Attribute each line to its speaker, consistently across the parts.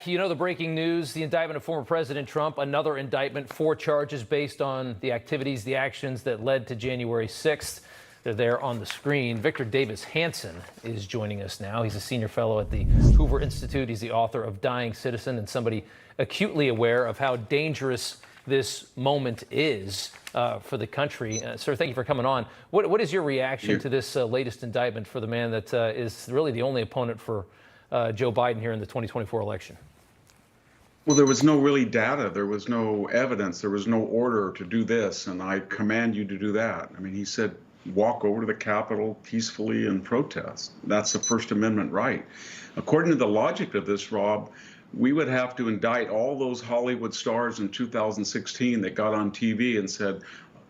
Speaker 1: You know the breaking news, the indictment of former President Trump, another indictment, 4 charges based on the activities, the actions that led to January 6th. They're there on the screen. Victor Davis Hanson is joining us now. He's a senior fellow at the Hoover Institute. He's the author of Dying Citizen and somebody acutely aware of how dangerous this moment is for the country. Sir, thank you for coming on. What is your reaction to this latest indictment for the man that is really the only opponent for Joe Biden here in the 2024 election?
Speaker 2: Well, there was no really data. There was no evidence. There was no order to do this, and I command you to do that. I mean, he said, walk over to the Capitol peacefully and protest. That's the First Amendment right. According to the logic of this, Rob, we would have to indict all those Hollywood stars in 2016 that got on TV and said,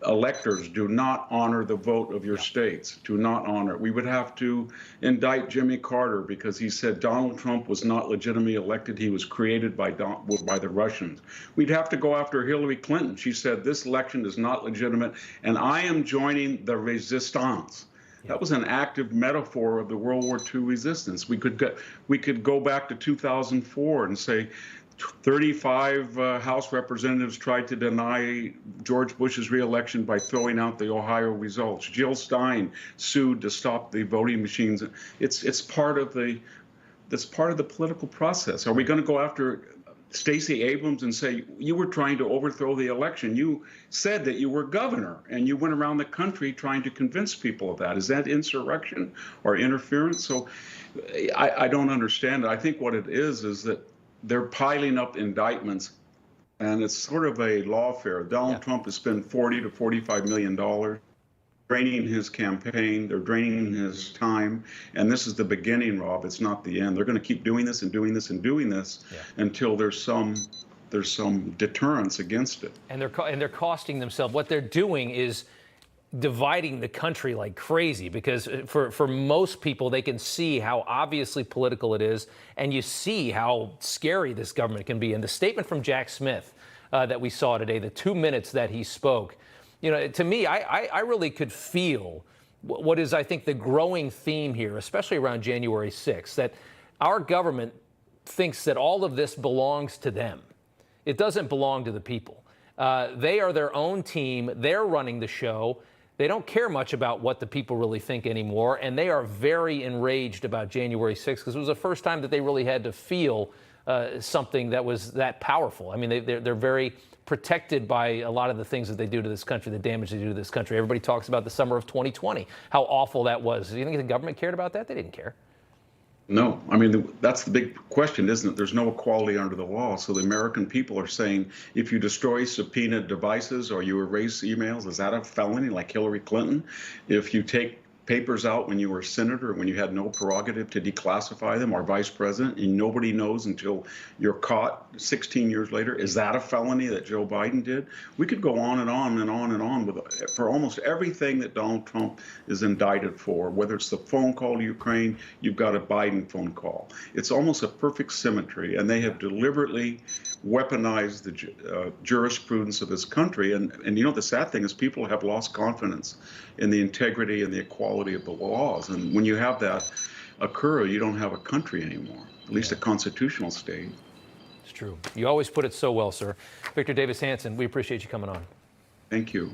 Speaker 2: electors do not honor the vote of your states, do not honor it. We would have to indict Jimmy Carter because he said Donald Trump was not legitimately elected. He was created by the Russians. We'd have to go after Hillary Clinton. She said this election is not legitimate, and I am joining the resistance. That was an active metaphor of the World War II resistance. We could go back to 2004 and say 35 House representatives tried to deny George Bush's reelection by throwing out the Ohio results. Jill Stein sued to stop the voting machines. It's part of the political process. Are we going to go after Stacey Abrams and say, you were trying to overthrow the election? You said that you were governor and you went around the country trying to convince people of that. Is that insurrection or interference? So I don't understand it. I think what it is that they're piling up indictments, and it's sort of a lawfare. Donald Trump has spent $40 to $45 million draining his campaign. They're draining his time, and this is the beginning, Rob. It's not the end. They're going to keep doing this and doing this and doing this until there's some deterrence against it.
Speaker 1: And they're costing themselves. What they're doing is dividing the country like crazy, because for most people, they can see how obviously political it is, and you see how scary this government can be. And the statement from Jack Smith that we saw today, the 2 minutes that he spoke, you know, to me, I really could feel what is, I think, the growing theme here, especially around January 6th, that our government thinks that all of this belongs to them. It doesn't belong to the people. They are their own team. They're running the show. They don't care much about what the people really think anymore, and they are very enraged about January 6th because it was the first time that they really had to feel something that was that powerful. I mean, they're very protected by a lot of the things that they do to this country, the damage they do to this country. Everybody talks about the summer of 2020, how awful that was. Do you think the government cared about that? They didn't care.
Speaker 2: No, I mean, that's the big question, isn't it? There's no equality under the law. So the American people are saying, if you destroy subpoenaed devices or you erase emails, is that a felony like Hillary Clinton? If you take papers out when you were a senator, when you had no prerogative to declassify them, or vice president, and nobody knows until you're caught 16 years later, is that a felony that Joe Biden did? We could go on and on and on and on for almost everything that Donald Trump is indicted for. Whether it's the phone call to Ukraine, you've got a Biden phone call. It's almost a perfect symmetry, and they have deliberately weaponized the jurisprudence of this country. And you know, the sad thing is people have lost confidence in the integrity and the equality of the laws. And when you have that occur, you don't have a country anymore, at least a constitutional state.
Speaker 1: It's true. You always put it so well, sir. Victor Davis Hanson, we appreciate you coming on.
Speaker 2: Thank you.